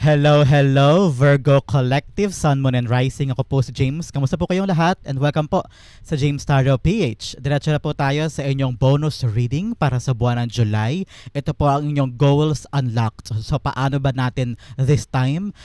Hello, hello, Virgo Collective, Sun, Moon, and Rising. Ako po si James. Kamusta po kayong lahat? And welcome po sa James Tarot PH. Diretso na po tayo sa inyong bonus reading para sa buwan ng July. Ito po ang inyong goals unlocked. So paano ba natin this time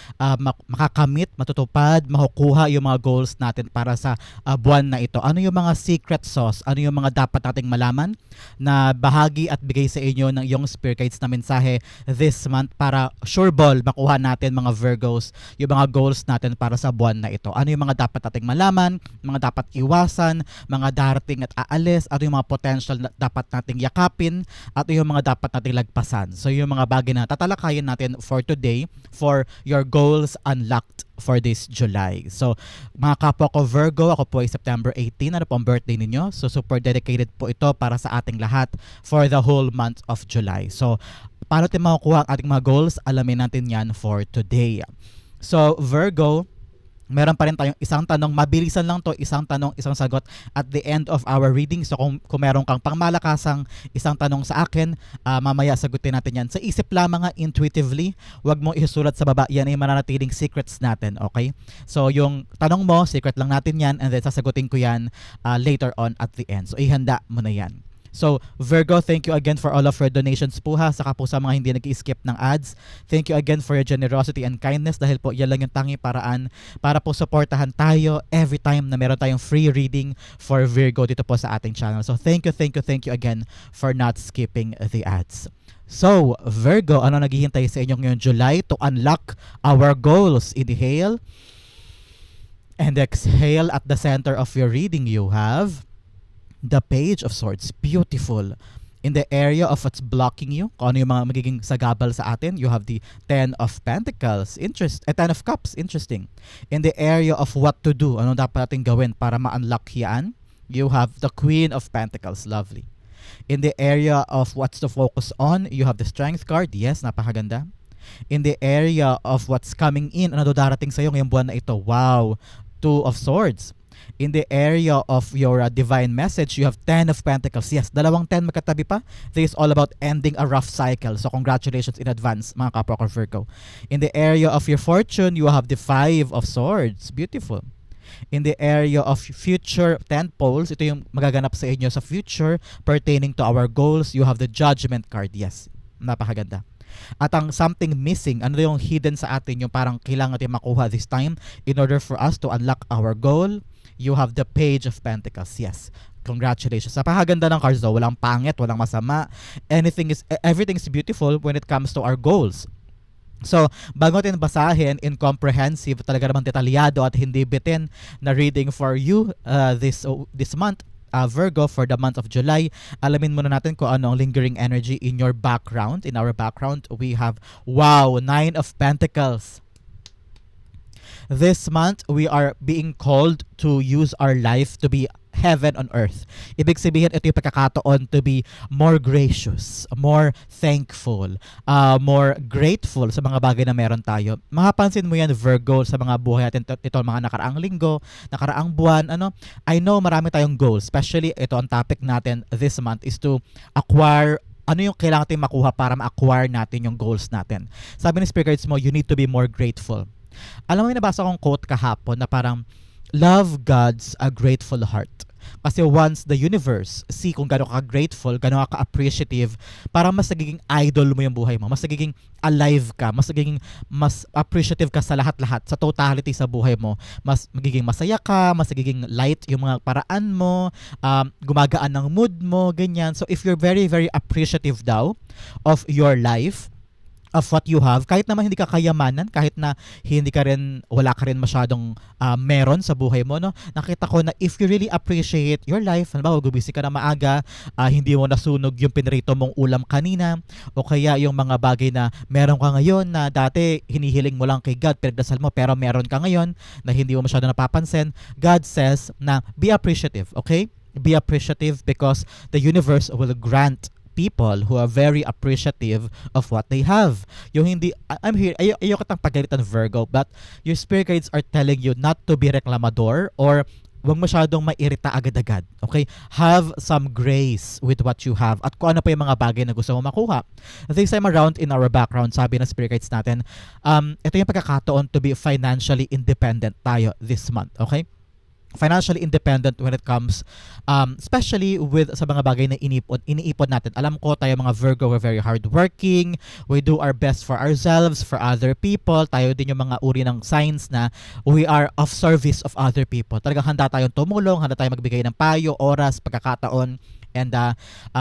makakamit, matutupad, makukuha yung mga goals natin para sa buwan na ito? Ano yung mga secret sauce? Ano yung mga dapat nating malaman na bahagi at bigay sa inyo ng iyong spirit guides na mensahe this month para sure ball makuha natin mga Virgos yung mga goals natin para sa buwan na ito. Ano yung mga dapat nating malaman, mga dapat iwasan, mga darating at aalis, ano yung mga potential na dapat nating yakapin, at yung mga dapat nating lagpasan. So yung mga bagay na tatalakayin natin for today for your goals unlocked for this July. So mga kapwa ko Virgo, ako po ay September 18, ano po ang birthday ninyo? So super dedicated po ito para sa ating lahat for the whole month of July. So paano natin makukuha ang ating mga goals? Alamin natin yan for today. So Virgo, meron pa rin tayong isang tanong, mabilisan lang to, isang tanong, isang sagot at the end of our reading. So kung meron kang pangmalakasang isang tanong sa akin, mamaya sagutin natin yan. Sa isip lamang nga, intuitively, wag mong isulat sa baba, yan ay mananatiling secrets natin, okay? So yung tanong mo, secret lang natin yan, and then sasagutin ko yan later on at the end. So ihanda mo na yan. So Virgo, thank you again for all of your donations po ha, saka po sa mga hindi nag-skip ng ads. Thank you again for your generosity and kindness dahil po yan lang yung tangi paraan para po supportahan tayo every time na meron tayong free reading for Virgo dito po sa ating channel. So thank you again for not skipping the ads. So Virgo, ano naghihintay sa inyo ngayong July to unlock our goals? Inhale and exhale. At the center of your reading you have the Page of Swords. Beautiful. In the area of what's blocking you, kung ano yung mga magiging sagabal sa atin, you have the Ten of Pentacles. Ten of Cups. Interesting. In the area of what to do, ano dapat natin gawin para ma-unlock yan, you have the Queen of Pentacles. Lovely. In the area of what's to focus on, you have the Strength card. Yes, napakaganda. In the area of what's coming in, ano darating sa'yo ngayong buwan na ito? Wow. Two of Swords. In the area of your divine message, you have Ten of Pentacles. Yes, dalawang 10 magkatabi pa. This is all about ending a rough cycle. So congratulations in advance, mga kapwa ko Virgo. In the area of your fortune, you have the Five of Swords. Beautiful. In the area of future 10 poles, ito yung magaganap sa inyo sa future pertaining to our goals, you have the Judgment card. Yes, napakaganda. At ang something missing, ano yung hidden sa atin, yung parang kailangan natin makuha this time in order for us to unlock our goal, you have the Page of Pentacles. Yes, congratulations. Napakaganda ng cards daw. Walang pangit, walang masama. Everything is beautiful when it comes to our goals. So, bago natin basahin in comprehensive, talaga naman detalyado at hindi bitin na reading for you this month, Virgo, for the month of July, alamin muna natin kung ano ang lingering energy in your background. In our background, we have, wow, Nine of Pentacles. This month, we are being called to use our life to be heaven on earth. Ibig sabihin, ito yung pagkakataon to be more gracious, more thankful, more grateful sa mga bagay na meron tayo. Mapapansin mo yan, Virgo, sa mga buhay natin ito mga nakaraang linggo, nakaraang buwan. I know marami tayong goals, especially ito ang topic natin this month is to acquire ano yung kailangan natin makuha para ma-acquire natin yung goals natin. Sabi ni Spirit Guides mo, you need to be more grateful. Alam mo, may nabasa akong quote kahapon na parang, love God's a grateful heart. Kasi once the universe see kung gano'n ka grateful, gano'n ka appreciative, parang mas nagiging idol mo yung buhay mo. Mas nagiging alive ka. Mas appreciative ka sa lahat-lahat. Sa totality sa buhay mo. Mas magiging masaya ka. Mas nagiging light yung mga paraan mo. Gumagaan ng mood mo. Ganyan. So if you're very, very appreciative daw of your life, of what you have, kahit naman hindi ka kayamanan, kahit na wala ka rin masyadong meron sa buhay mo, no? Nakita ko na if you really appreciate your life, halimbawa gumising ka na maaga, hindi mo nasunog yung pinrito mong ulam kanina, o kaya yung mga bagay na meron ka ngayon na dati hinihiling mo lang kay God, pinagdasal mo, pero meron ka ngayon na hindi mo masyado napapansin, God says na be appreciative, okay? Be appreciative because the universe will grant people who are very appreciative of what they have. Yung hindi, I'm here, ayoko kitang pagalitan Virgo, but your spirit guides are telling you not to be reklamador or huwag masyadong mairita agad-agad. Okay? Have some grace with what you have at kung ano pa yung mga bagay na gusto mo makuha. This time around in our background, sabi ng spirit guides natin, ito yung pagkakataon to be financially independent tayo this month. Okay? Financially independent when it comes especially with sa mga bagay na iniipon natin. Alam ko tayo mga Virgo, we're very hardworking, we do our best for ourselves, for other people. Tayo din yung mga uri ng signs na we are of service of other people. Talagang handa tayong tumulong, handa tayong magbigay ng payo, oras, pagkakataon, and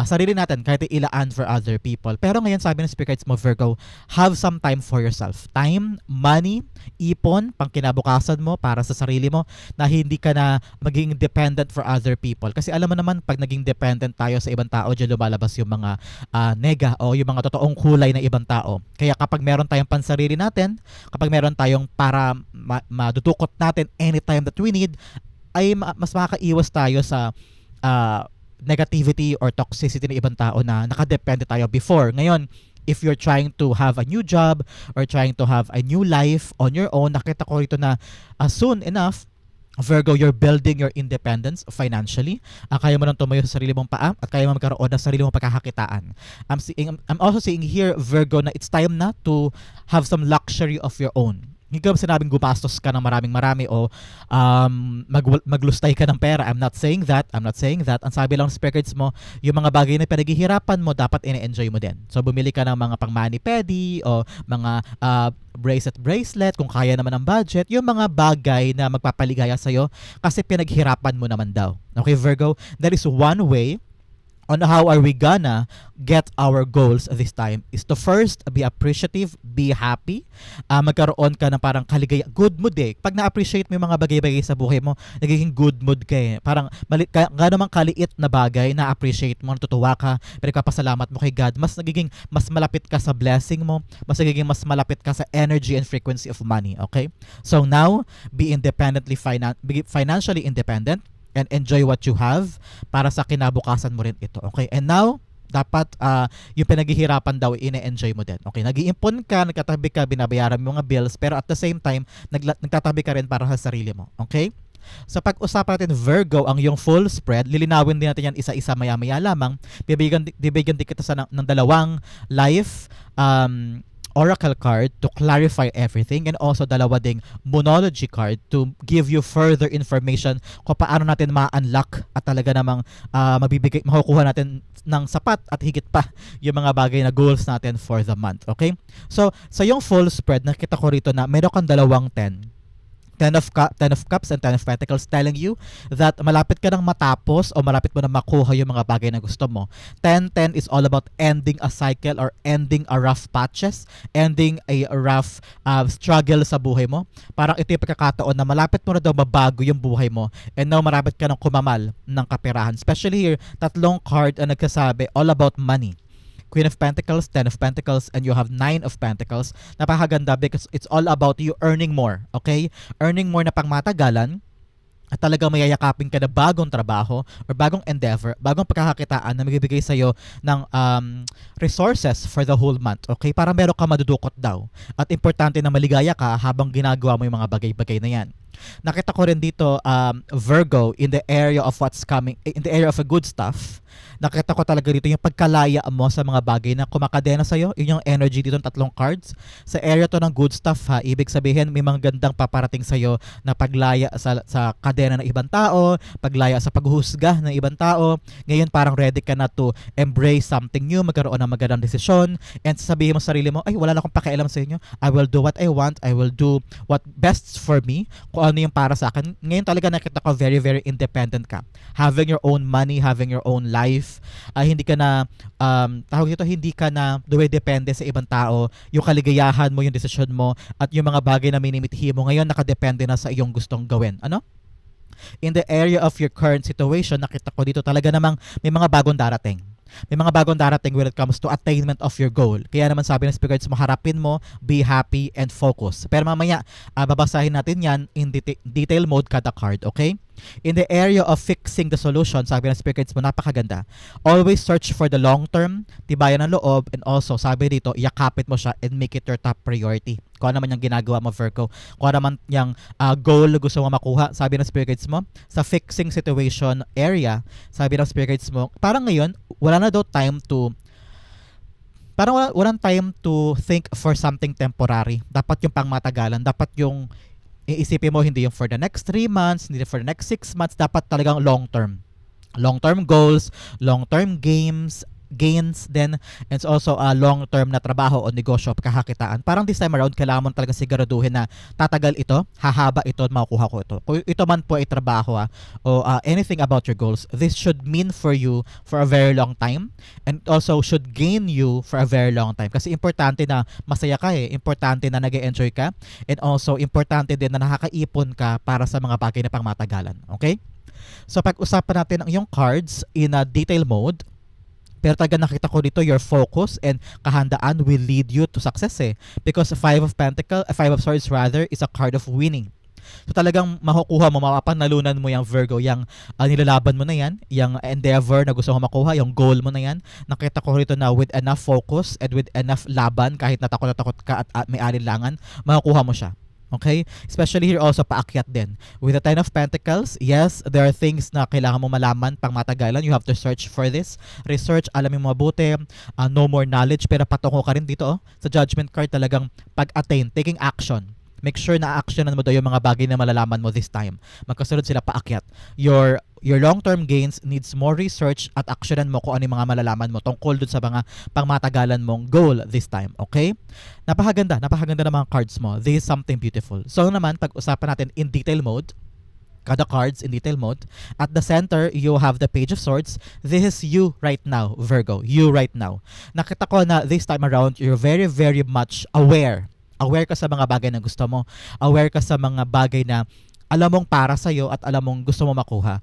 sarili natin kahit ilaan for other people. Pero ngayon sabi ng spirit guides mo Virgo, have some time for yourself. Time, money, ipon, pang kinabukasan mo para sa sarili mo na hindi ka na maging dependent for other people. Kasi alam mo naman pag naging dependent tayo sa ibang tao, diyan lumalabas yung mga nega o yung mga totoong kulay na ibang tao. Kaya kapag meron tayong pansarili natin, kapag meron tayong para madudukot natin anytime that we need, ay mas makakaiwas tayo sa negativity or toxicity ng ibang tao na nakadepende tayo before. Ngayon, if you're trying to have a new job or trying to have a new life on your own, nakita ko rito na soon enough, Virgo, you're building your independence financially. Kaya mo nang tumayo sa sarili mong paa at kaya mo magkaroon ng sarili mong pagkakakitaan. I'm also seeing here, Virgo, na it's time na to have some luxury of your own. Hindi ko sinabing gumastos ka ng marami o maglustay ka ng pera. I'm not saying that. Ang sabi lang ng spirit guides mo, yung mga bagay na pinaghihirapan mo, dapat ine-enjoy mo din. So bumili ka ng mga pang mani-pedi o mga bracelet kung kaya naman ang budget. Yung mga bagay na magpapaligaya sa'yo kasi pinaghirapan mo naman daw. Okay, Virgo? That is one way on how are we gonna get our goals this time is to first be appreciative, be happy, magkaroon ka ng parang kaligaya, good mood eh. Pag na-appreciate mo yung mga bagay-bagay sa buhay mo, nagiging good mood ka eh. Parang gano'ng kaliit na bagay, na-appreciate mo, natutuwa ka, pinagpapasalamat mo kay God, mas malapit ka sa blessing mo, mas malapit ka sa energy and frequency of money, okay? So now, be financially independent, and enjoy what you have para sa kinabukasan mo rin ito. Okay? And now, dapat yung pinaghihirapan daw, ine-enjoy mo din. Okay? Nag-iimpon ka, nagtatabi ka, binabayaran mo mga bills, pero at the same time, nagtatabi ka rin para sa sarili mo. Okay? So pag-usapan natin Virgo, ang yung full spread, lilinawin din natin yan isa-isa maya-maya lamang. Bibigyan din kita ng dalawang life oracle card to clarify everything and also dalawa ding monology card to give you further information kung paano natin ma-unlock at talaga namang makukuha natin ng sapat at higit pa yung mga bagay na goals natin for the month. Okay? So, sa yung full spread, nakita ko rito na meron kang dalawang 10. 10 of Cups and 10 of Pentacles telling you that malapit ka nang matapos o malapit mo na makuha yung mga bagay na gusto mo. 10-10 is all about ending a cycle or ending a rough patches, ending a rough struggle sa buhay mo. Parang ito yung pagkakataon na malapit mo na daw mabago yung buhay mo and now malapit ka nang kumamal ng kaperahan. Especially here, tatlong card ang nagsasabi all about money. Queen of Pentacles, 10 of Pentacles, and you have 9 of Pentacles. Napakaganda because it's all about you earning more, okay? Earning more na pangmatagalan at talagang mayayakapin ka na bagong trabaho or bagong endeavor, bagong pagkakakitaan na magbibigay sa'yo ng resources for the whole month, okay? Para meron ka madudukot daw. At importante na maligaya ka habang ginagawa mo yung mga bagay-bagay na yan. Nakita ko rin dito, Virgo, in the area of what's coming, in the area of a good stuff, nakita ko talaga dito yung pagkalaya mo sa mga bagay na kumakadena sa'yo. Yun yung energy dito ng tatlong cards. Sa area to ng good stuff ha, ibig sabihin may mga gandang paparating sa'yo na paglaya sa kadena ng ibang tao, paglaya sa paghuhusga ng ibang tao. Ngayon parang ready ka na to embrace something new, magkaroon ng magandang desisyon, and sasabihin mo sa sarili mo, ay wala na akong pakialam sa inyo. I will do what I want. I will do what best for me. Kung ano yung para sa akin. Ngayon talaga nakita ko very, very independent ka. Having your own money, having your own life, hindi ka na hindi ka na depende sa ibang tao. Yung kaligayahan mo, yung desisyon mo at yung mga bagay na minimithi mo ngayon nakadepende na sa iyong gustong gawin. Ano? In the area of your current situation, nakita ko dito talaga namang may mga bagong darating. May mga bagong darating when it comes to attainment of your goal. Kaya naman sabi ng spirit guides mo, harapin mo, be happy and focus. Pero mamaya, babasahin natin yan in detail mode kada card, okay? In the area of fixing the solution, sabi ng spirit guides mo, napakaganda. Always search for the long term, tibayan ng loob, and also, sabi dito, yakapit mo siya and make it your top priority. Kung ano naman yung ginagawa mo, Virgo. Kung ano naman yung goal gusto mo makuha, sabi ng spirit guides mo, sa fixing situation area, sabi ng spirit guides mo, parang ngayon, wala na daw time to walang time to think for something temporary. Dapat yung pangmatagalan. Dapat yung iisipin mo hindi yung for the next 3 months, hindi for the next 6 months. Dapat talagang long term. Long term goals, long term gains then, and also long-term na trabaho o negosyo, kakakitaan. Parang this time around, kailangan mo talaga siguraduhin na tatagal ito, hahaba ito, at makukuha ko ito. Kung ito man po ay trabaho o anything about your goals, this should mean for you for a very long time and also should gain you for a very long time. Kasi importante na masaya ka importante na nag-enjoy ka, and also importante din na nakakaipon ka para sa mga bagay na pangmatagalan. Okay? So pag-usapan natin ang iyong cards in a detail mode. Pero talaga nakita ko dito your focus and kahandaan will lead you to success because Five of Swords rather is a card of winning. So talagang makukuha mo, mapapanalunan mo yung Virgo, yung nilalaban mo na yan, yung endeavor na gusto mo makuha, yung goal mo na yan. Nakita ko rito na with enough focus and with enough laban, kahit natakot ka at may alinlangan, makukuha mo siya. Okay? Especially here also paakyat din. With the Ten of Pentacles, yes, there are things na kailangan mo malaman pang matagalan. You have to search for this. Research, alamin mo mabuti, no more knowledge, pero patungo ka rin dito sa Judgment card, talagang pag-attain, taking action. Make sure na actionan mo daw yung mga bagay na malalaman mo this time. Magkasunod sila paakyat. Your long-term gains needs more research at actionan mo kung ano yung mga malalaman mo tungkol dun sa mga pangmatagalan mong goal this time. Okay? Napakaganda ng mga cards mo. This is something beautiful. So naman, pag-usapan natin in detail mode, kada cards in detail mode. At the center, you have the Page of Swords. This is you right now, Virgo. You right now. Nakita ko na this time around, you're very, very much aware. Aware ka sa mga bagay na gusto mo. Aware ka sa mga bagay na alam mong para sa'yo at alam mong gusto mo makuha.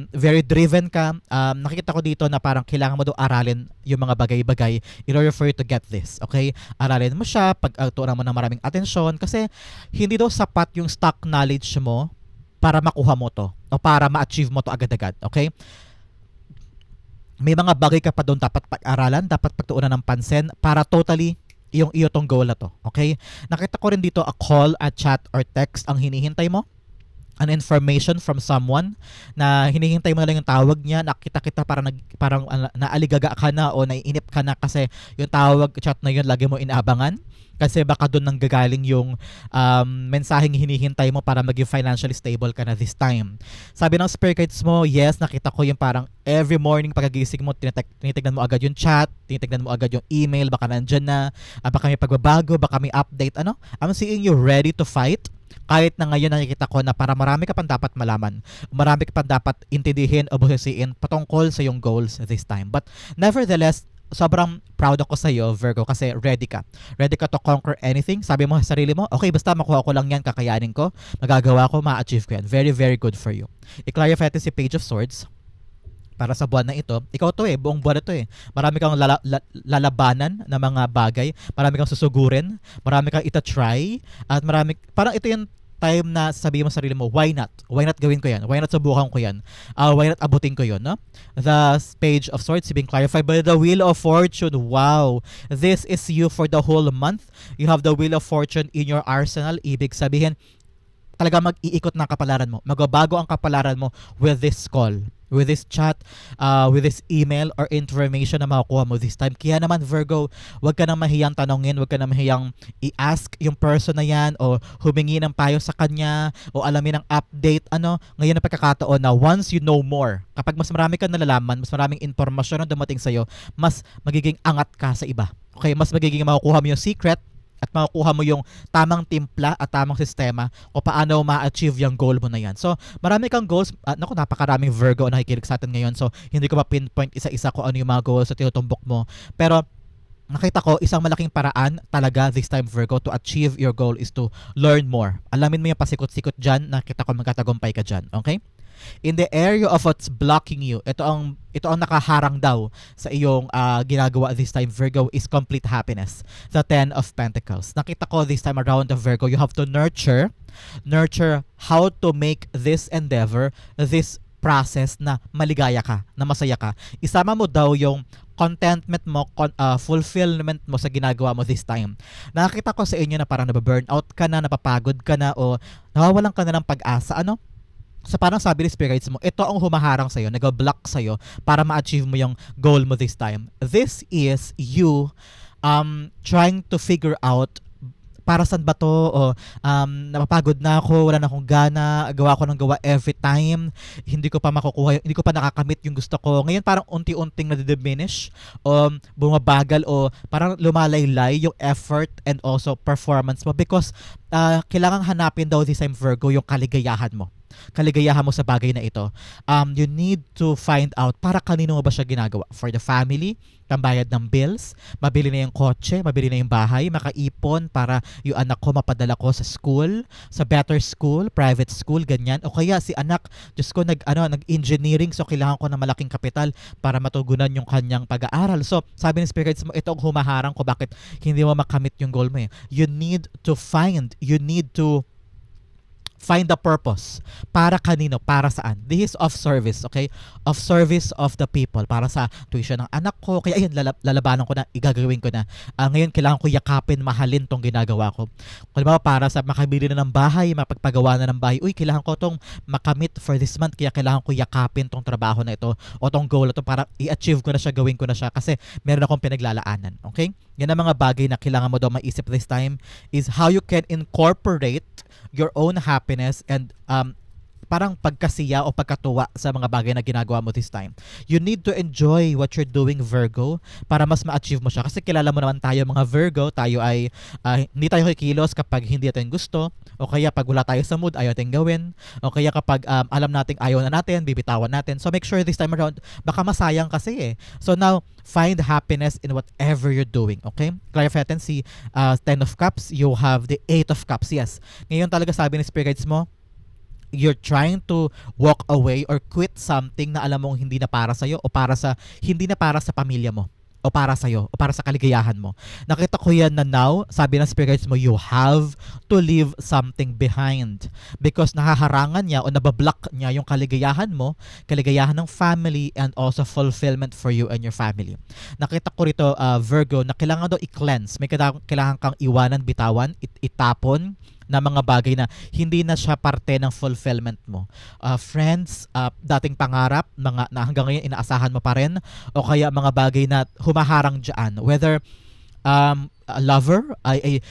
Very driven ka. Nakikita ko dito na parang kailangan mo daw aralin yung mga bagay-bagay in order for you to get this. Okay? Aralin mo siya, pagtuunan mo ng maraming atensyon kasi hindi daw sapat yung stock knowledge mo para makuha mo to o para ma-achieve mo to agad-agad. Okay? May mga bagay ka pa doon dapat pag-aralan, dapat pagtuunan ng pansin para totally yung iyo tong goal na to. Okay? Nakita ko rin dito a call, a chat, or text ang hinihintay mo. An information from someone na hinihintay mo na lang yung tawag niya. Nakita kita parang naaligaga ka na o naiinip ka na kasi yung tawag, chat na yun lagi mo inaabangan. Kasi baka doon nang gagaling yung mensaheng hinihintay mo para maging financially stable ka na this time. Sabi ng spirit guides mo, yes, nakita ko yung parang every morning pagkagising mo, tinitignan mo agad yung chat, tinitignan mo agad yung email, baka nandyan na, baka may pagbabago, baka may update, I'm seeing you ready to fight. Kahit na ngayon nakikita ko na para marami ka pang dapat malaman, marami ka pang dapat intindihin o busisiin patungkol sa yung goals this time. But nevertheless, sobrang proud ako sa iyo, Virgo, kasi ready ka. Ready ka to conquer anything. Sabi mo sa sarili mo, okay, basta makuha ko lang yan, kakayanin ko, magagawa ko, ma-achieve ko yan. Very, very good for you. I-clarify natin si Page of Swords. Para sa buwan na ito, ikaw to buong buwan na to Marami kang lalabanan na mga bagay, marami kang susugurin, marami kang ita-try, at parang ito yung time na sabihin mo sa sarili mo, why not? Why not gawin ko yan? Why not subukan ko yan? Why not abutin ko yun? No? The Page of Swords being clarified by the Wheel of Fortune. Wow! This is you for the whole month. You have the Wheel of Fortune in your arsenal. Ibig sabihin, talaga mag-iikot na kapalaran mo. Magbabago ang kapalaran mo with this call, with this chat, with this email or information na makukuha mo this time. Kaya naman, Virgo, wag ka nang mahiyang tanongin, wag ka nang mahiyang i-ask yung person na yan o humingi ng payo sa kanya o alamin ng update. Ngayon na pagkakataon na once you know more, kapag mas marami kang nalalaman, mas maraming informasyon na dumating sa'yo, mas magiging angat ka sa iba. Okay, mas magiging makukuha mo yung secret at makukuha mo yung tamang timpla at tamang sistema o paano ma-achieve yung goal mo na yan. So, marami kang goals. Napakaraming Virgo na nakikinig sa atin ngayon. So, hindi ko ma-pinpoint isa-isa kung ano yung mga goals na tinutumbok mo. Pero, nakita ko, isang malaking paraan talaga this time, Virgo, to achieve your goal is to learn more. Alamin mo yung pasikot-sikot dyan. Nakita ko magkatagumpay ka dyan. Okay? In the area of what's blocking you, ito ang nakaharang daw sa iyong ginagawa this time, Virgo, is complete happiness. The Ten of Pentacles. Nakita ko this time around the Virgo, you have to nurture Nurture how to make this endeavor, this process na maligaya ka, na masaya ka. Isama mo daw yung contentment mo, fulfillment mo sa ginagawa mo this time. Nakakita ko sa inyo na parang nababurnout ka na, napapagod ka na, o nawawalan ka na ng pag-asa. Ano? So parang sabi ni spirits mo, ito ang humaharang sa'yo, nag-block sa'yo para ma-achieve mo yung goal mo this time. This is you trying to figure out para saan ba to, o napapagod na ako, wala na akong gana, gawa ko ng gawa every time, hindi ko pa makukuha, hindi ko pa nakakamit yung gusto ko. Ngayon parang unti-unting nadidiminish, o bumabagal, o parang lumalaylay yung effort and also performance mo because kailangan hanapin daw this time, Virgo, yung kaligayahan mo. Kaligayahan mo sa bagay na ito. You need to find out para kanino mo ba siya ginagawa. For the family, pambayad ng bills, mabili na yung kotse, mabili na yung bahay, makaipon para yung anak ko mapadala ko sa school, sa better school, private school, ganyan. O kaya si anak, Diyos ko, nag-engineering, so kailangan ko ng malaking kapital para matugunan yung kanyang pag-aaral. So, sabi ng spirits mo, ito ang humaharang ko bakit hindi mo makamit yung goal mo eh. You need to find the purpose. Para kanino? Para saan? This is of service, okay? Of service of the people. Para sa tuition ng anak ko. Kaya ayun, lalabanan ko na, igagawin ko na. Ngayon, kailangan ko yakapin, mahalin tong ginagawa ko. Kung diba, para sa makabili na ng bahay, mapagpagawa na ng bahay, kailangan ko tong makamit for this month, kaya kailangan ko yakapin tong trabaho na ito o tong goal na ito para i-achieve ko na siya, gawin ko na siya kasi meron akong pinaglalaanan, okay? Yan ang mga bagay na kailangan mo daw maisip this time is how you can incorporate your own happiness and parang pagkasiya o pagkatuwa sa mga bagay na ginagawa mo this time. You need to enjoy what you're doing, Virgo, para mas ma-achieve mo siya. Kasi kilala mo naman tayo mga Virgo, tayo ay hindi tayo kikilos kapag hindi natin gusto, o kaya pag wala tayo sa mood, ayaw natin gawin, o kaya kapag alam nating ayaw na natin, bibitawan natin. So make sure this time around, baka masayang kasi eh. So now, find happiness in whatever you're doing, okay? Clarify natin si 10 of Cups, you have the 8 of Cups, yes. Ngayon talaga sabi ni Spirit Guides mo, you're trying to walk away or quit something na alam mong hindi na para sa'yo o hindi na para sa pamilya mo o para sa'yo o para sa kaligayahan mo. Nakita ko yan na now, sabi ng spirits mo, you have to leave something behind because nahaharangan niya o nabablock niya yung kaligayahan mo, kaligayahan ng family and also fulfillment for you and your family. Nakita ko rito, Virgo, na kailangan daw i-cleanse. May kailangan kang iwanan, bitawan, itapon na mga bagay na hindi na siya parte ng fulfillment mo. Friends, dating pangarap, mga na hanggang ngayon inaasahan mo pa rin, o kaya mga bagay na humaharang dyan. Whether a lover, a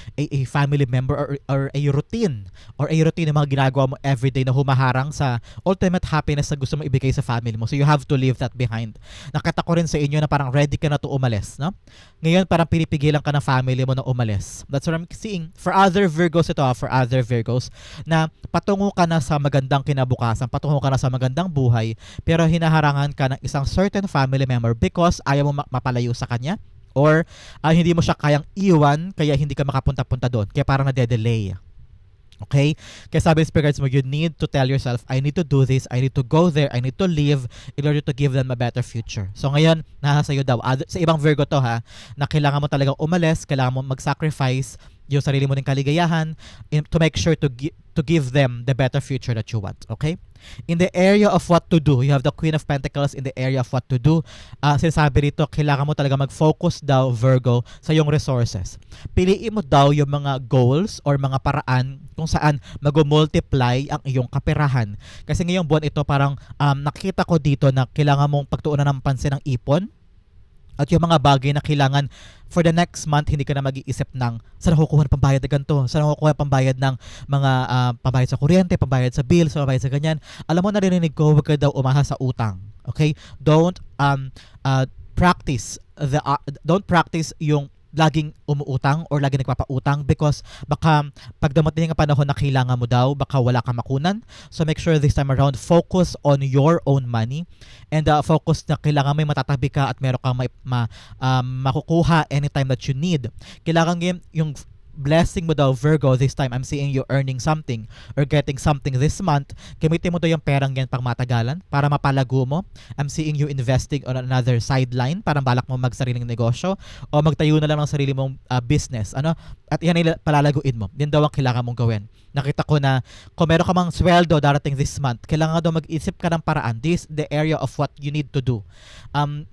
family member, or a routine ng mga ginagawa mo everyday na humaharang sa ultimate happiness na gusto mo ibigay sa family mo. So you have to leave that behind. Nakita ko rin sa inyo na parang ready ka na to umalis, no? Ngayon parang pinipigilan ka ng family mo na umalis. That's what I'm seeing. For other Virgos na patungo ka na sa magandang kinabukasan, patungo ka na sa magandang buhay, pero hinaharangan ka ng isang certain family member because ayaw mo mapalayo sa kanya, or hindi mo siya kayang iwan, kaya hindi ka makapunta-punta doon. Kaya parang nade-delay. Okay? Kaya sabi ng spirits mo, you need to tell yourself, I need to do this, I need to go there, I need to live in order to give them a better future. So ngayon, nasa sa'yo daw. Sa ibang Virgo to ha, na kailangan mo talagang umalis, kailangan mo mag-sacrifice yung sarili mo ng kaligayahan to make sure to give them the better future that you want. Okay? In the area of what to do, you have the Queen of Pentacles in the area of what to do. Sinasabi rito, kailangan mo talaga mag-focus daw, Virgo, sa iyong resources. Piliin mo daw yung mga goals or mga paraan kung saan mag-multiply ang iyong kaperahan. Kasi ngayong buwan ito, parang nakikita ko dito na kailangan mong pagtuunan ng pansin ng ipon. At yung mga bagay na kailangan for the next month, hindi ka na mag-iisip ng saan ako kukuha ng pambayad na ganito, saan ako kukuha ng pambayad ng mga pambayad sa kuryente, pambayad sa bills, pambayad sa ganyan. Alam mo, narinig ko, huwag ka daw umaha sa utang. Okay? Don't practice yung laging umuutang or laging nagpapautang because baka pag dumating ang panahon na kailangan mo daw, baka wala kang makunan. So make sure this time around, focus on your own money and focus na kailangan may matatabi ka at meron kang makukuha anytime that you need. Kailangan yung blessing mo daw, Virgo, this time I'm seeing you earning something or getting something this month. Gamitin mo daw yung perang yan pang matagalan para mapalago mo. I'm seeing you investing on another sideline, parang balak mo magsariling negosyo o magtayo na lang ng sarili mong business. at yan ay palalaguin mo. Yan daw ang kailangan mong gawin. Nakita ko na kung meron ka mang sweldo darating this month, kailangan daw mag-isip ka ng paraan. This is the area of what you need to do.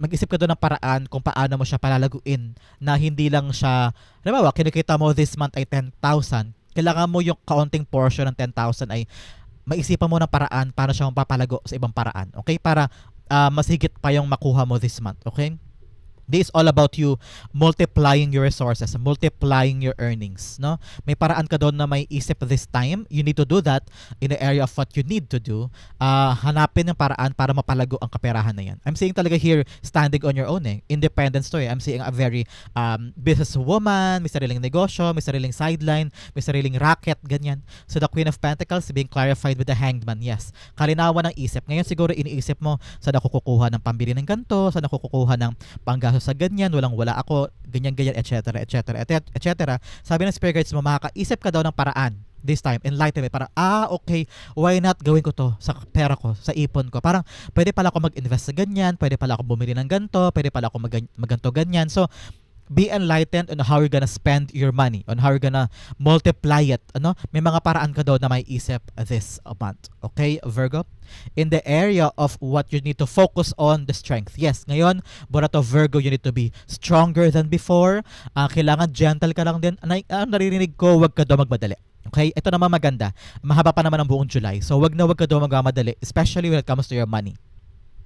Mag-isip ka doon ng paraan kung paano mo siya palalaguin na hindi lang siya, halimbawa, kinikita mo this month ay 10,000. Kailangan mo yung kaunting portion ng 10,000 ay maisipan mo ng paraan para siya mapapalago sa ibang paraan. Okay? Para mas higit pa yung makuha mo this month. Okay? This is all about you multiplying your resources, multiplying your earnings, no? May paraan ka doon na may isip this time. You need to do that in the area of what you need to do. Hanapin ng paraan para mapalago ang kaperahan na yan. I'm seeing talaga here, standing on your own independence to I'm seeing a very businesswoman, may sariling negosyo, may sariling sideline, may sariling racket, ganyan. So the Queen of Pentacles being clarified with the Hanged Man, yes. Kalinawan ng isip. Ngayon siguro iniisip mo, saan ako kukuha ng pambili ng ganito, saan ako kukuha ng panggastos sa ganyan, walang-wala ako, ganyan-ganyan, etc., etc., etc. Sabi ng spirit guides mo, makakaisip ka daw ng paraan this time, enlightenment, parang, okay, why not gawin ko to sa pera ko, sa ipon ko. Parang, pwede pala ako mag-invest sa ganyan, pwede pala ako bumili ng ganito, pwede pala ako maganto ganyan. So, be enlightened on how you're gonna spend your money, on how you're gonna multiply it. May mga paraan ka daw na may isip this month. Okay, Virgo? In the area of what you need to focus on, the strength. Yes, ngayon, Borato Virgo, you need to be stronger than before. Kailangan gentle ka lang din. Naririnig ko, wag ka daw magmadali. Okay? Ito naman maganda. Mahaba pa naman ang buong July. So, wag ka daw magmamadali, especially when it comes to your money.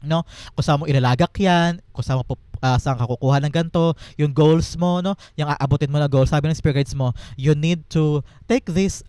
No? Kung saan mo ilalagak yan, kung saan mo saan ka kukuha ng ganito, yung goals mo, no? Yung aabutin mo na goals, sabi ng spirit guides mo, you need to take this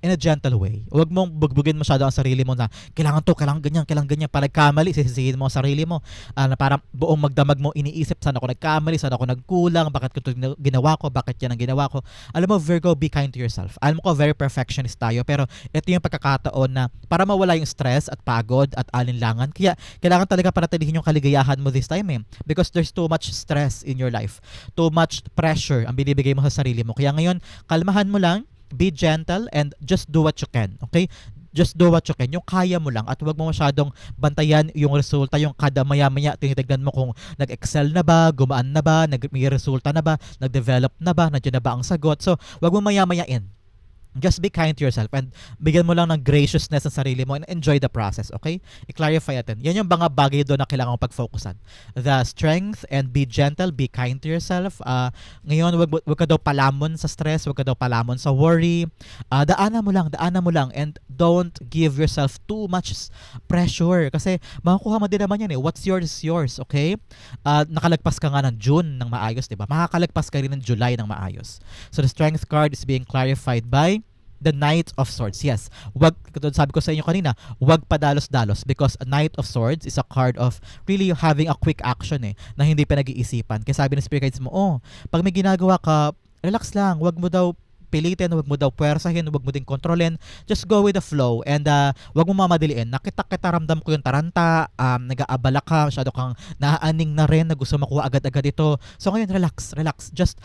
in a gentle way. Huwag mong bugbugin masyado ang sarili mo na kailangan ganyan. Pag nagkamali, sisisihin mo ang sarili mo. Na parang buong magdamag mo iniisip, saan ako nagkamali, saan ako nagkulang, bakit ko ito ginawa ko, bakit yan ang ginawa ko. Alam mo, Virgo, be kind to yourself. Alam ko, very perfectionist tayo, pero ito yung pagkakataon na para mawala yung stress at pagod at alinlangan. Kaya kailangan talaga panatilihin yung kaligayahan mo this time because there's too much stress in your life. Too much pressure ang binibigay mo sa sarili mo. Kaya ngayon, kalmahan mo lang, be gentle, and just do what you can. Okay? Just do what you can. Yung kaya mo lang at huwag mo masyadong bantayan yung resulta, yung kada maya-maya tinitignan mo kung nag-excel na ba, gumaan na ba, may resulta na ba, nag-develop na ba, nandiyan na ba ang sagot. So, huwag mo maya-mayain. Just be kind to yourself and bigyan mo lang ng graciousness sa sarili mo and enjoy the process, okay? I-clarify natin. Yan yung mga bagay doon na kailangan mong pag-focusan. The strength and be gentle, be kind to yourself. Ngayon, wag ka daw palamon sa stress, wag ka daw palamon sa worry. Daanan mo lang and don't give yourself too much pressure kasi makukuha mo din naman yan What's yours is yours, okay? Nakalagpas ka nga ng June ng maayos, diba? Makakalagpas ka rin ng July ng maayos. So the strength card is being clarified by the Knight of Swords. Yes, sabi ko sa inyo kanina, wag padalos-dalos because a Knight of Swords is a card of really having a quick action na hindi pinag-iisipan. Kaya sabi ng spirit guides mo, pag may ginagawa ka, relax lang, wag mo daw pilitin, wag mo daw puwersahin, wag mo din kontrolin. Just go with the flow and wag mo mamadiliin. Nakita ramdam ko yung taranta, nag-aabala ka, masyado kang naaaning na rin na gusto makuha agad-agad ito. So ngayon, relax. Just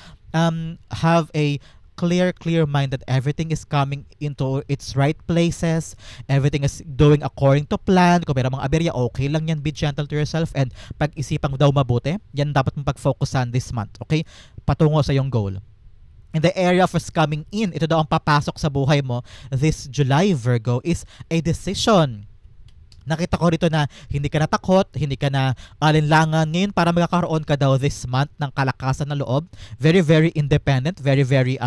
have a clear mind that everything is coming into its right places, everything is doing according to plan. Kung meron mga aberya, okay lang yan, be gentle to yourself and pag-isipang daw mabuti, yan dapat mong pag-focusan this month, okay? Patungo sa yung goal. In the area of what's coming in, ito daw ang papasok sa buhay mo this July, Virgo, is a decision. Nakita ko rito na hindi ka natakot, hindi ka na alinlangan. Ngayon, para magkakaroon ka daw this month ng kalakasan na loob. Very, very independent. Very, very,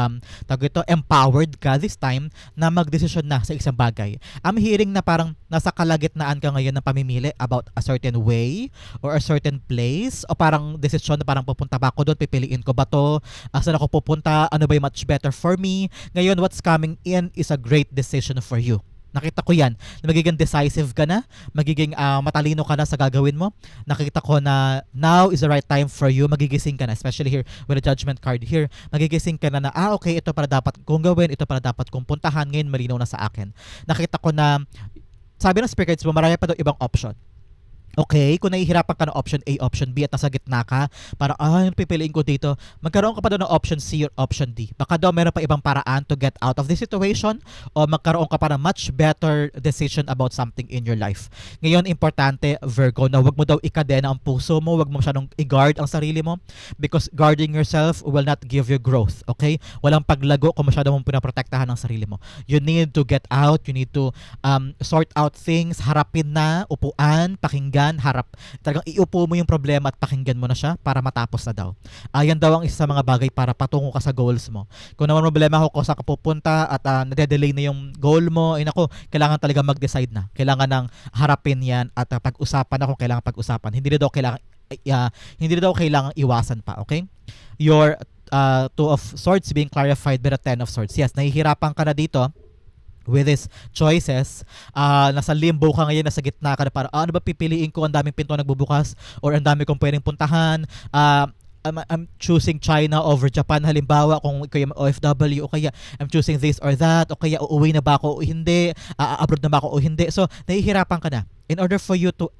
empowered ka this time na magdesisyon na sa isang bagay. I'm hearing na parang nasa kalagitnaan ka ngayon ng pamimili about a certain way or a certain place o parang desisyon na parang pupunta ba ako doon, pipiliin ko ba to? Saan ako pupunta? Ano ba yung much better for me? Ngayon, what's coming in is a great decision for you. Nakita ko yan. Magiging decisive ka na. Magiging matalino ka na sa gagawin mo. Nakita ko na now is the right time for you. Magigising ka na. Especially here with the judgment card here. Magigising ka na okay, ito para dapat kong gawin. Ito para dapat kong puntahan. Ngayon, malinaw na sa akin. Nakita ko na, sabi ng spirit guides mo, marami pa daw ibang option. Okay, kung nahihirapan ka ng option A, option B at nasa gitna ka, para yung pipiliin ko dito, magkaroon ka pa daw ng option C or option D. Baka daw meron pa ibang paraan to get out of this situation o magkaroon ka pa ng much better decision about something in your life. Ngayon, importante, Virgo, na wag mo daw ikadena ang puso mo, wag mo masyadong i-guard ang sarili mo because guarding yourself will not give you growth, okay? Walang paglago kung masyado mong pinaprotektahan ang sarili mo. You need to get out, you need to sort out things, harapin na, upuan, pakinggan, harap. Talagang iupo mo yung problema at pakinggan mo na siya para matapos na daw. Yan daw ang isa sa mga bagay para patungo ka sa goals mo. Kung naman problema ko kung saan ka pupunta at nade-delay na yung goal mo, nako, kailangan talaga mag-decide na. Kailangan nang harapin yan at pag-usapan na kung kailangan pag-usapan. Hindi na daw kailangan iwasan pa, okay? Your Two of Swords being clarified by the Ten of Swords. Yes, nahihirapan ka na dito with these choices. Nasa limbo ka ngayon, nasa gitna ka na para ano ba pipiliin ko, ang daming pinto nagbubukas or ang dami kong pwedeng puntahan. I'm choosing China over Japan halimbawa kung ikaw yung OFW, o kaya I'm choosing this or that, o kaya uuwi na ba ako o hindi, abroad na ba ako o hindi. So nahihirapan ka na. In order for you to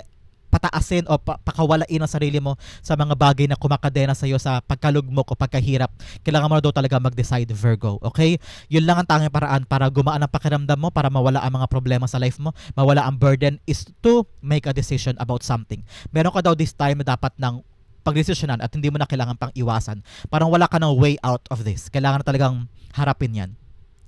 pataasin o pakawalain ang sarili mo sa mga bagay na kumakadena sa iyo sa pagkalugmok o pagkahirap, kailangan mo na daw talaga mag-decide, Virgo. Okay? Yun lang ang tanging paraan para gumaan ang pakiramdam mo, para mawala ang mga problema sa life mo, mawala ang burden, is to make a decision about something. Meron ka daw this time na dapat ng pagdesisyonan at hindi mo na kailangan pang iwasan. Parang wala ka ng way out of this. Kailangan na talagang harapin yan.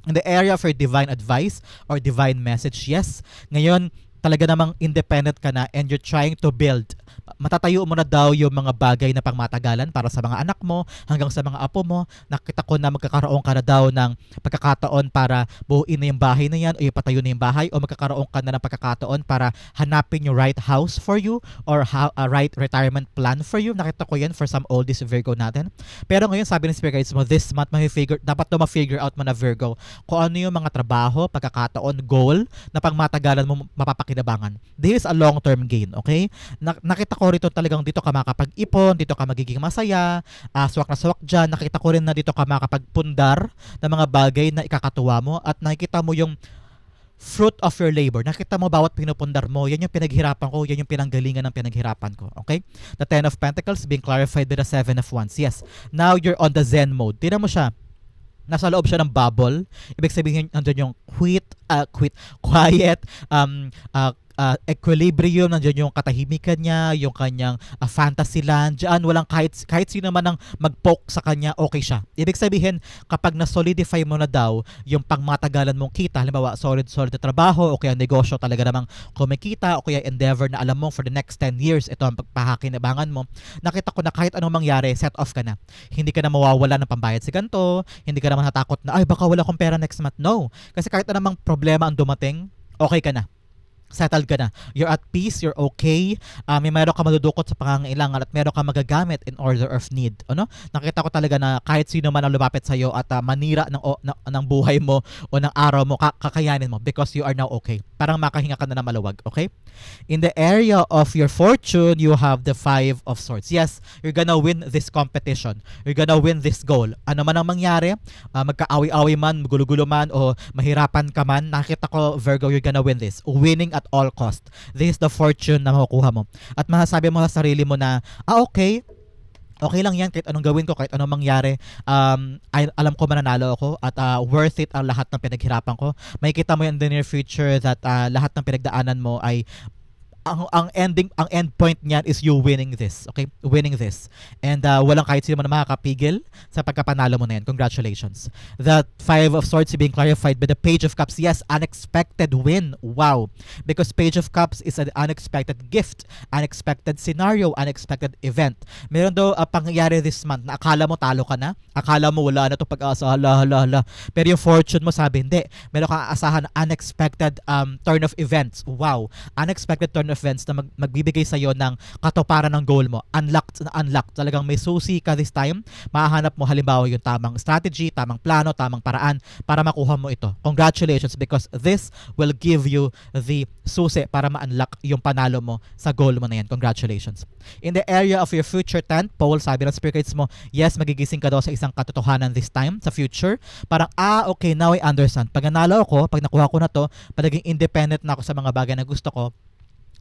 In the area of your divine advice or divine message, yes, ngayon, talaga namang independent ka na and you're trying to build. Matatayo mo na daw yung mga bagay na pangmatagalan para sa mga anak mo, hanggang sa mga apo mo. Nakita ko na magkakaroon ka na daw ng pagkakataon para buuin na yung bahay na yan o ipatayo na yung bahay, o magkakaroon ka na ng pagkakataon para hanapin yung right house for you or a right retirement plan for you. Nakita ko yan for some oldies Virgo natin. Pero ngayon sabi ng Spirit Guides mo, this month dapat na ma-figure out mo na, Virgo, kung ano yung mga trabaho, pagkakataon, goal na pangmatagalan mo mapapakinabangan. This is a long-term gain, okay? Nakita ko rito talagang dito ka makapag-ipon, dito ka magiging masaya, swak na swak dyan. Nakita ko rin na dito ka makapagpundar ng mga bagay na ikakatuwa mo at nakikita mo yung fruit of your labor. Nakita mo bawat pinupundar mo, yan yung pinaghirapan ko, yan yung pinanggalingan ng pinaghirapan ko. Okay? The Ten of Pentacles being clarified by the Seven of Wands. Yes. Now you're on the Zen mode. Tingnan mo siya. Nasa loob siya ng bubble. Ibig sabihin, nandun yung quiet, equilibrium, nandiyan yung katahimikan niya, yung kanyang fantasy land. Diyan, walang kahit sino man ang mag-poke sa kanya, okay siya. Ibig sabihin, kapag na-solidify mo na daw yung pangmatagalan mong kita, halimbawa, solid na trabaho, o kaya negosyo talaga namang kumikita, o kaya endeavor na alam mo for the next 10 years, ito ang pagpahakinabangan mo, nakita ko na kahit anong mangyari, set off ka na. Hindi ka na mawawala ng pambayad sa ganito, hindi ka naman natakot na, ay baka wala akong pera next month. No. Kasi kahit anong problema ang dumating, okay ka na. Settled ka na. You're at peace, you're okay. May meron ka madudukot sa pangangailangan at meron ka magagamit in order of need. Ano? Nakita ko talaga na kahit sino man ang lumapit sa iyo at manira ng buhay mo o ng araw mo, kakayanin mo because you are now okay. Parang makahinga ka na maluwag, okay? In the area of your fortune, you have the Five of Swords. Yes, you're gonna win this competition. You're gonna win this goal. Ano man ang mangyari, magkaawi-awi man, gulo-gulo man, o mahirapan ka man, nakita ko, Virgo, you're gonna win this. Winning at all cost. This is the fortune na makukuha mo. At masasabi mo sa sarili mo na, okay lang yan kahit anong gawin ko, kahit anong mangyari, alam ko mananalo ako at worth it ang lahat ng pinaghirapan ko. Makikita mo in the near future that lahat ng pinagdaanan mo ay ang end point niyan is you winning this, okay? Winning this. And walang kahit sino man na makakapigil sa pagkapanalo mo na yan. Congratulations. The Five of Swords being clarified by the Page of Cups. Yes, unexpected win. Wow. Because Page of Cups is an unexpected gift, unexpected scenario, unexpected event. Meron daw pangyayari this month na akala mo talo ka na, akala mo wala na to pag-asa, hala. Pero yung fortune mo sabi, hindi. Meron kang aasahan unexpected turn of events. Wow. Unexpected turn of events na magbibigay sa iyo ng katuparan ng goal mo. Unlocked. Talagang may susi ka this time. Mahahanap mo halimbawa yung tamang strategy, tamang plano, tamang paraan para makuha mo ito. Congratulations because this will give you the susi para ma-unlock yung panalo mo sa goal mo na yan. Congratulations. In the area of your future tent pole, sabi ng Spirit Guides mo, yes, magigising ka daw sa isang katotohanan this time, sa future. Parang, okay, now I understand. Pag nanalo ako, pag nakuha ko na to, pag naging independent na ako sa mga bagay na gusto ko,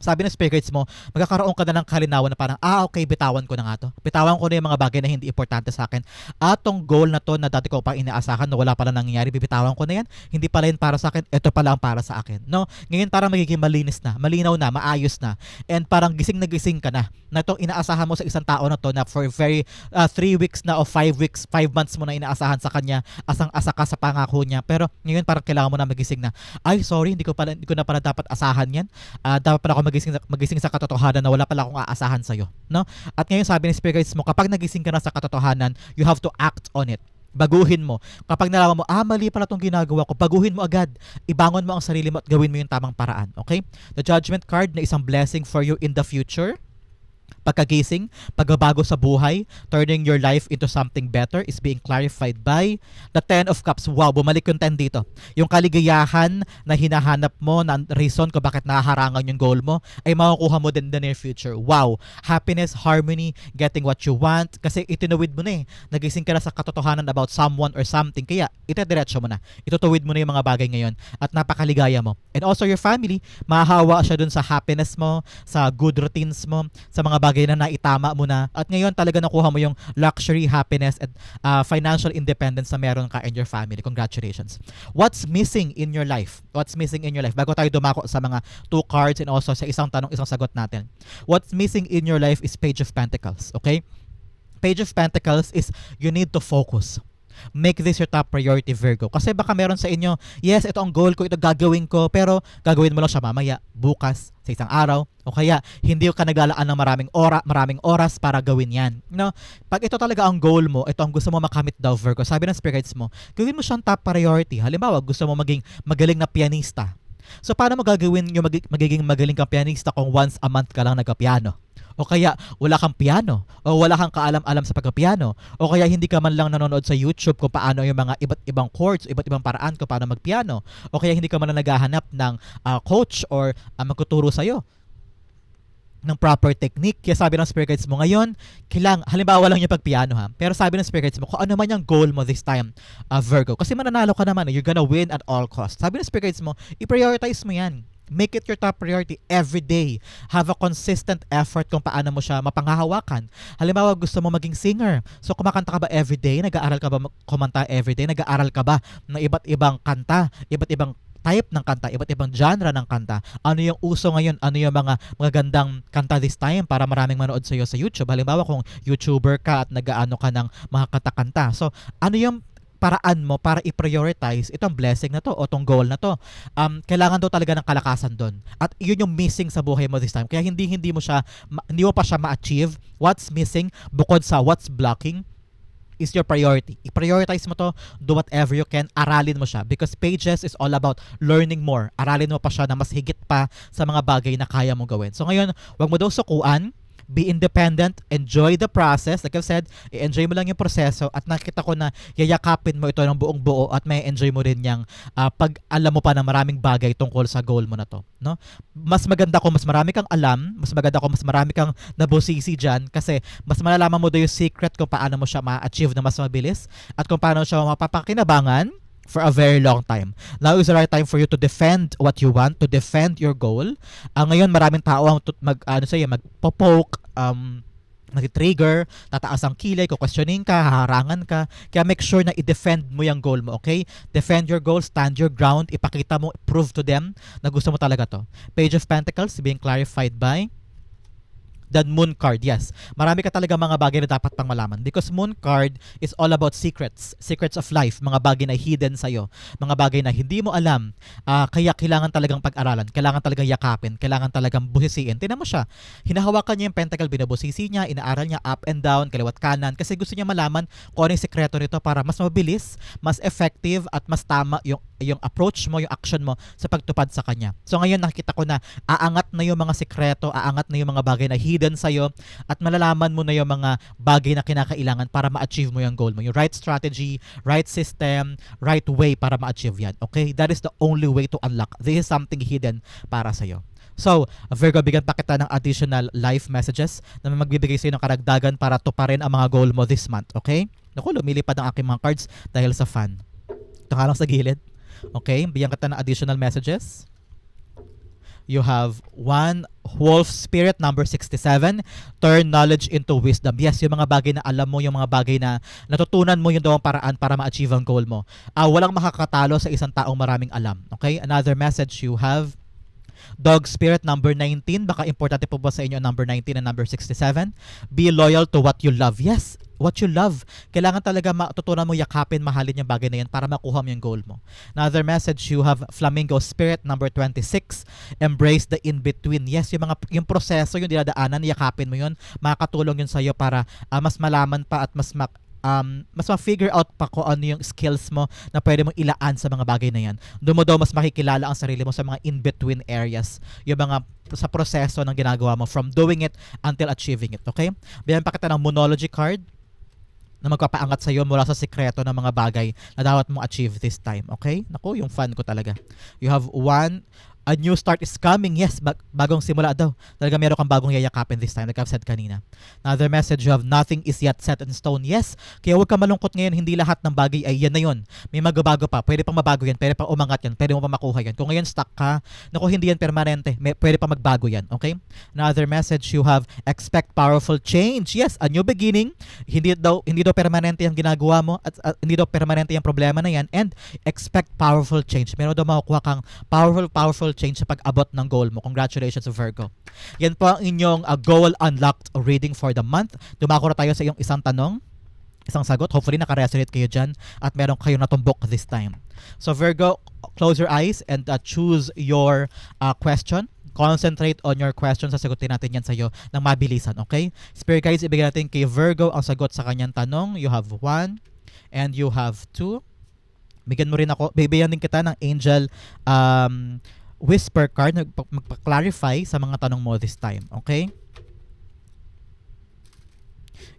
sabi ng spirits mo, magkakaroon ka na ng kalinawan na parang, okay, bitawan ko na nga to. Bitawan ko na yung mga bagay na hindi importante sa akin. At tong goal na to na dati ko pa inaasahan na wala pala nangyayari, bibitawan ko na yan. Hindi pala yun para sa akin, ito pala ang para sa akin. No? Ngayon parang magiging malinis na, malinaw na, maayos na. And parang gising na gising ka na itong inaasahan mo sa isang tao na to na for very 3 weeks na o 5 weeks, 5 months mo na inaasahan sa kanya, asang-asa ka sa pangako niya. Pero ngayon parang kailangan mo na magising na, ay sorry, hindi ko na pala dapat asahan yan. Dapat pala ako magising sa katotohanan na wala pala akong aasahan sa'yo. No? At ngayon sabi ng spirits mo, kapag nagising ka na sa katotohanan, you have to act on it. Baguhin mo. Kapag nalaman mo, mali pala itong ginagawa ko, baguhin mo agad. Ibangon mo ang sarili mo at gawin mo yung tamang paraan. Okay? The Judgment card na isang blessing for you in the future. Pagkagising, pagbabago sa buhay, turning your life into something better is being clarified by the 10 of Cups. Wow, bumalik yung 10 dito. Yung kaligayahan na hinahanap mo, na reason kung bakit nahaharangan yung goal mo, ay makukuha mo din in the near future. Wow, happiness, harmony, getting what you want, kasi itinuwid mo na eh. Nagising ka na sa katotohanan about someone or something, kaya itadiretso mo na. Itutuwid mo na yung mga bagay ngayon at napakaligaya mo. And also your family, mahahawa siya dun sa happiness mo, sa good routines mo, sa mga bagay na naitama mo na, at ngayon talaga nakuha mo yung luxury, happiness, and financial independence na meron ka in your family. Congratulations. What's missing in your life? What's missing in your life? Bago tayo dumako sa mga 2 cards and also sa isang tanong, isang sagot natin. What's missing in your life is Page of Pentacles. Okay? Page of Pentacles is you need to focus. Make this your top priority, Virgo. Kasi baka meron sa inyo, yes, ito ang goal ko, ito gagawin ko, pero gagawin mo lang siya mamaya, bukas, sa isang araw, o kaya hindi ka naglalaan ng maraming oras para gawin yan. No? Pag ito talaga ang goal mo, ito ang gusto mo makamit daw, Virgo, sabi ng spirits mo, gawin mo siyang top priority. Halimbawa, gusto mo maging magaling na pianista. So, paano mo gagawin yung magiging magaling kang pianista kung once a month ka lang nagka-piano? O kaya wala kang piano, o wala kang kaalam-alam sa pagka-piano, o kaya hindi ka man lang nanonood sa YouTube kung paano yung mga iba't ibang chords, iba't ibang paraan kung paano magpiano, o kaya hindi ka man lang naghahanap ng coach or magtuturo sa'yo ng proper technique. Kaya sabi ng spirit guides mo ngayon, halimbawa lang yung pagpiano ha, pero sabi ng spirit guides mo, kung ano man yung goal mo this time, Virgo, kasi mananalo ka naman, you're gonna win at all costs. Sabi ng spirit guides mo, i-prioritize mo yan. Make it your top priority every day. Have a consistent effort kung paano mo siya mapanghahawakan. Halimbawa, gusto mo maging singer. So, kumakanta ka ba every day? Nag-aaral ka ba kumanta every day? Nag-aaral ka ba ng iba't ibang kanta? Iba't ibang type ng kanta, iba't ibang genre ng kanta. Ano yung uso ngayon? Ano yung mga magagandang kanta this time para maraming manood sa iyo sa YouTube? Halimbawa, kung YouTuber ka at nag-aano ka ng mga kanta-kanta. So, ano yung paraan mo para i-prioritize itong blessing na to o itong goal na to? Kailangan daw talaga ng kalakasan doon. At yun yung missing sa buhay mo this time. Kaya hindi mo pa siya ma-achieve. What's missing bukod sa what's blocking is your priority. I-prioritize mo to, do whatever you can, aralin mo siya. Because Pages is all about learning more. Aralin mo pa siya na mas higit pa sa mga bagay na kaya mong gawin. So ngayon, wag mo daw sukuan, be independent, enjoy the process. Like I've said, i-enjoy mo lang yung proseso at nakita ko na yayakapin mo ito ng buong buo at may enjoy mo rin yung pag alam mo pa ng maraming bagay tungkol sa goal mo na to. No? Mas maganda kung mas marami kang alam, mas maganda kung mas marami kang nabusisi dyan kasi mas malalaman mo daw yung secret kung paano mo siya ma-achieve na mas mabilis at kung paano siya mapapakinabangan for a very long time. Now is the right time for you to defend what you want, to defend your goal. Ngayon maraming tao ang magpo-poke, mag-trigger, tataas ang kilay, questioning ka, haharangan ka. Kaya make sure na i-defend mo yung goal mo, okay? Defend your goal, stand your ground, ipakita mo, prove to them na gusto mo talaga to. Page of Pentacles being clarified by the Moon card. Yes, marami ka talaga mga bagay na dapat pang malaman because Moon card is all about secrets of life, mga bagay na hidden sa'yo, mga bagay na hindi mo alam, kaya kailangan talagang pag-aralan, kailangan talagang yakapin, kailangan talagang busisiin. Tingnan mo siya, hinahawakan niya yung pentacle, binubusisi niya, inaaral niya up and down, kaliwat kanan, kasi gusto niya malaman kung ano yung sekreto nito para mas mabilis, mas effective, at mas tama yung approach mo, yung action mo sa pagtupad sa kanya. So ngayon nakikita ko na aangat na yung mga sekreto, aangat na yung mga bagay na hidden sa'yo at malalaman mo na yung mga bagay na kinakailangan para ma-achieve mo yung goal mo. Yung right strategy, right system, right way para ma-achieve yan. Okay? That is the only way to unlock. This is something hidden para sa'yo. So, Virgo, bigyan pa kita ng additional life messages na magbibigay sa'yo ng karagdagan para tuparin ang mga goal mo this month. Okay? Naku, lumilipad ang aking mga cards dahil sa fun. Ito nga lang sa gilid. Okay? Bigyan kita ng additional messages. You have 1, wolf spirit, number 67. Turn knowledge into wisdom. Yes, yung mga bagay na alam mo, yung mga bagay na natutunan mo, yung daw ang paraan para ma-achieve ang goal mo. Walang makakatalo sa isang taong maraming alam. Okay? Another message, you have dog spirit, number 19. Baka importante po ba sa inyo number 19 and number 67? Be loyal to what you love. Yes, what you love. Kailangan talaga matutunan mo yakapin, mahalin yung bagay na yan para makuha mo yung goal mo. Another message, you have flamingo spirit, number 26. Embrace the in-between. Yes, yung proseso, yung dinadaanan, yakapin mo yun. Makakatulong yun sa'yo para mas malaman pa at mas ma-figure out pa kung ano yung skills mo na pwede mong ilaan sa mga bagay na yan. Doon mo daw mas makikilala ang sarili mo sa mga in-between areas. Yung mga sa proseso ng ginagawa mo from doing it until achieving it. Okay? Bigyan pa kita ng Moonology card na magpapaangat sa iyo mula sa sikreto ng mga bagay na dapat mong achieve this time. Okay? Naku, yung fun ko talaga. You have 1, a new start is coming. Yes, bagong simula daw. Talaga meron kang bagong yayakapin this time, like I've said kanina. Another message, you have nothing is yet set in stone. Yes, kaya huwag kang malungkot ngayon. Hindi lahat ng bagay ay yan na yun. May magbabago pa. Pwede pang mabago yan. Pwede pang umangat yan. Pwede mo pa makuha yan. Kung ngayon stuck ka, naku, hindi yan permanente. Pwede pa magbago yan. Okay? Another message, you have expect powerful change. Yes, a new beginning. Hindi daw permanente yung ginagawa mo at hindi daw permanente yung problema na yan, and expect powerful change. Meron daw makukuha kang powerful change sa pag-abot ng goal mo. Congratulations, Virgo. Yan po ang inyong goal unlocked reading for the month. Dumako na tayo sa iyong isang tanong, isang sagot. Hopefully naka-resonate kayo dyan at meron kayong natumbok this time. So Virgo, close your eyes and choose your question. Concentrate on your question. Sasagutin natin yan sa iyo ng mabilisan, okay? Spirit guides, ibigay natin kay Virgo ang sagot sa kanyang tanong. You have 1 and you have 2. Bigyan mo rin ako, bibigyan din kita ng angel whisper card na magpa-clarify sa mga tanong mo this time, okay?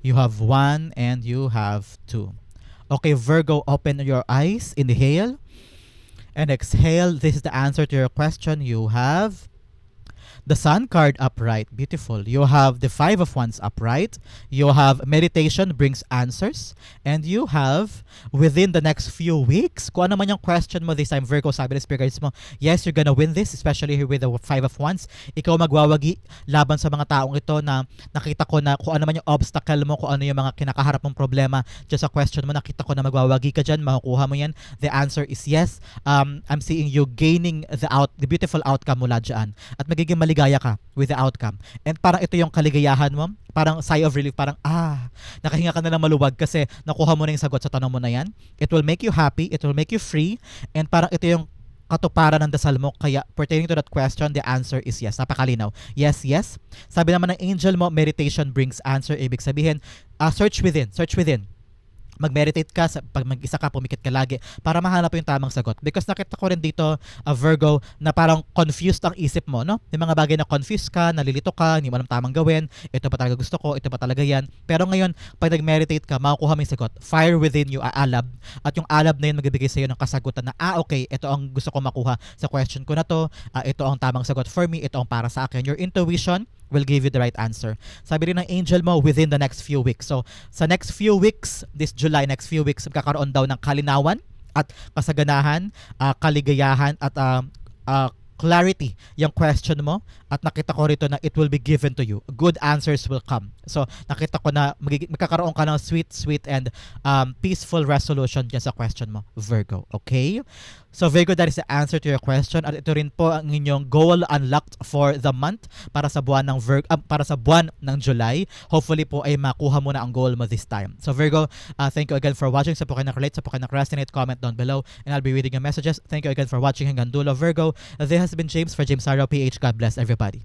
You have 1 and you have 2. Okay, Virgo, open your eyes. Inhale and exhale. This is the answer to your question. You have the Sun card upright. Beautiful. You have the 5 of Wands upright. You have meditation brings answers. And you have within the next few weeks, kung ano man yung question mo this time, Virgo, sabi ng spirit guides mo, yes, you're gonna win this, especially here with the 5 of Wands. Ikaw magwawagi laban sa mga taong ito na nakita ko na kung ano man yung obstacle mo, kung ano yung mga kinakaharap mong problema dyan sa question mo, nakita ko na magwawagi ka dyan, makukuha mo yan. The answer is yes. I'm seeing you gaining the beautiful outcome mula dyan. At magiging maligaya ka with the outcome. And parang ito yung kaligayahan mo, parang sigh of relief, parang nakahinga ka na ng maluwag kasi nakuha mo na yung sagot sa tanong mo na yan. It will make you happy, it will make you free, and parang ito yung katuparan ng dasal mo. Kaya pertaining to that question, the answer is yes. Napakalinaw. Yes, yes. Sabi naman ng angel mo, meditation brings answer. Ibig sabihin, search within. Mag-meditate ka, pag mag-isa ka, pumikit ka lagi para mahanap yung tamang sagot. Because nakita ko rin dito, Virgo, na parang confused ang isip mo, no? May mga bagay na confused ka, nalilito ka, hindi mo alam tamang gawin, ito ba talaga gusto ko, ito ba talaga yan. Pero ngayon, pag nag-meditate ka, makukuha mo yung sagot. Fire within you, aalab. At yung alab na yun, magbibigay sa'yo ng kasagutan na, okay, ito ang gusto ko makuha sa question ko na to, ito ang tamang sagot for me, ito ang para sa akin. Your intuition will give you the right answer. Sabi rin ng angel mo, within the next few weeks. So, sa next few weeks, this July, next few weeks, magkakaroon daw ng kalinawan at kasaganahan, kaligayahan at clarity yung question mo, at nakita ko rito na it will be given to you. Good answers will come. So, nakita ko na magkakaroon ka ng sweet and peaceful resolution dyan sa question mo, Virgo. Okay? So, Virgo, that is the answer to your question. At ito rin po ang inyong goal unlocked for the month para sa buwan ng para sa buwan ng July. Hopefully po ay makuha mo na ang goal mo this time. So, Virgo, thank you again for watching. Sa po kayo nakarelate, sa po kayo nakaresonate, comment down below and I'll be reading your messages. Thank you again for watching hanggang dulo, Virgo. This has been James for James Araw PH. God bless everybody.